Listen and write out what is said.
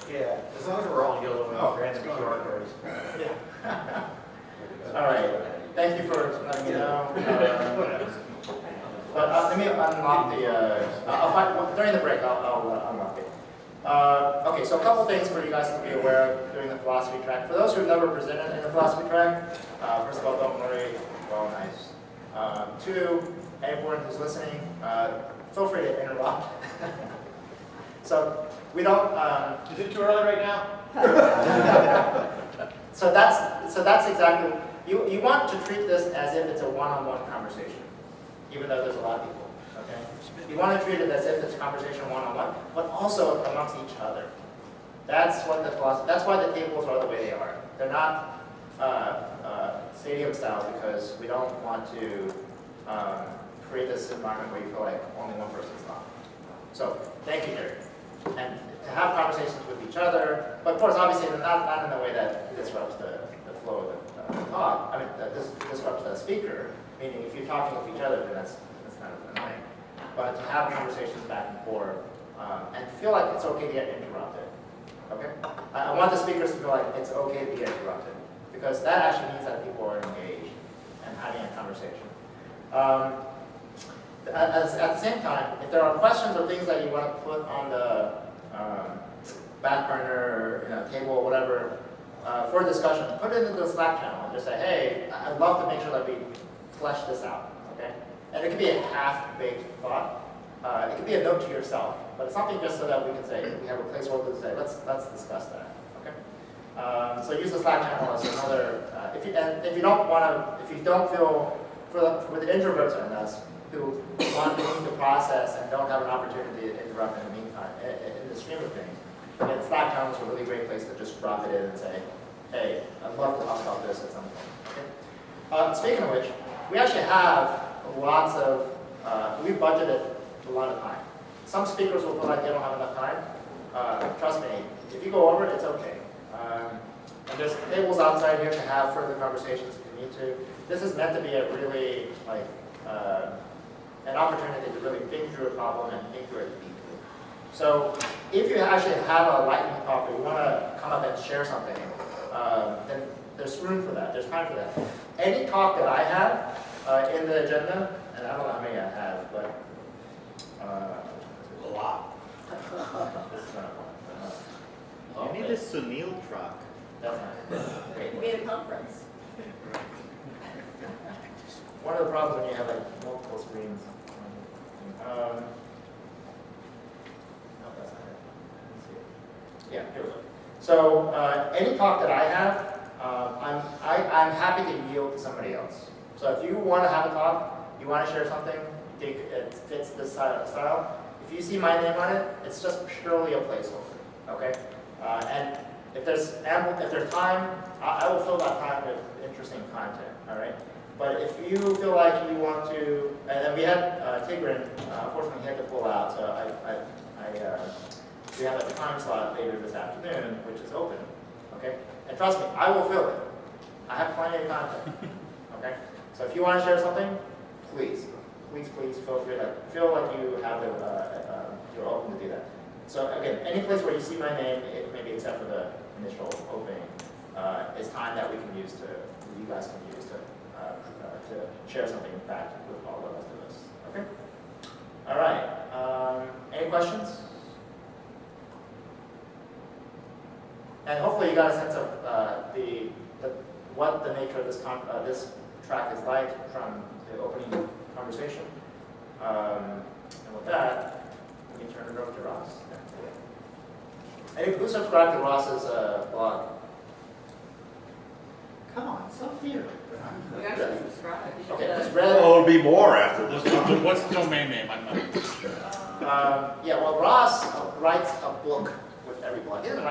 Yeah, as long as we're all yellow and random QR codes. Yeah. All right. Thank you for letting me know. But let me unlock the. I'll find during the break. I'll unlock it. Okay, so a couple things for you guys to be aware of during the philosophy track. For those who've never presented in the philosophy track, first of all, don't worry. We're all nice. Two, anyone who's listening, feel free to interrupt. So we don't. Is it too early right now? So that's exactly. You want to treat this as if it's a one-on-one conversation, even though there's a lot of people. Okay. You want to treat it as if it's a conversation one-on-one, but also amongst each other. That's what the philosophy. That's why the tables are the way they are. They're not stadium style because we don't want to create this environment where you feel like only one person's talking. So thank you, Jerry. And to have conversations with each other, but of course, obviously, not in a way that disrupts the flow of the talk. I mean, that disrupts the speaker. Meaning, if you're talking with each other, then that's kind of annoying. But to have conversations back and forth and feel like it's okay to get interrupted. Okay? I want the speakers to feel like it's okay to be interrupted because that actually means that people are engaged and having a conversation. At the same time, if there are questions or things that you want to put on the back burner, table, or whatever, for discussion, put it into the Slack channel and just say, hey, I'd love to make sure that we flesh this out. Okay? And it could be a half-baked thought. It could be a note to yourself, but it's something just so that we can say, we have a placeholder to say, let's discuss that. Okay? So use the Slack channel as another. If you don't feel for the introverts in us who want to process and don't have an opportunity to interrupt in the meantime in the stream of things, then Slack channel is a really great place to just drop it in and say, hey, I'd love to talk about this at some point. Okay? Speaking of which, we actually have lots of. We've budgeted a lot of time. Some speakers will feel like they don't have enough time. Trust me, if you go over it, it's okay. And there's tables outside here to have further conversations if you need to. This is meant to be a really an opportunity to really think through a problem and think through it deeply. So if you actually have a lightning talk or you want to come up and share something, then there's room for that. There's time for that. Any talk that I have in the agenda, and I don't know how many I have, but A lot. You need a Sounil truck. That's not great. We had a conference. One of the problems when you have multiple screens. No, that's not it. Let's see. Yeah, here we go. So any talk that I have, I'm happy to yield to somebody else. So if you want to have a talk, you want to share something, it fits this style. If you see my name on it, it's just purely a placeholder. Okay, and if there's time, I will fill that time with interesting content. All right. But if you feel like you want to, and we had Tigran, unfortunately he had to pull out, so we have a time slot later this afternoon, which is open, okay? And trust me, I will fill it. I have plenty of content, okay? So if you want to share something, please feel free to feel like you have you're open to do that. So again, any place where you see my name, maybe except for the initial opening, is time that we can use you guys can use to share something back with all the rest of us. Okay? All right. Any questions? And hopefully you got a sense of what the nature of this track is like from the opening conversation. And with that, let me turn it over to Ross. Who subscribed to Ross's blog? Come on, so here. We actually subscribed. Okay, just Oh, read. it'll be more after this. What's the domain name? I'm not sure. Yeah, well, Ross writes a book with every blog. He doesn't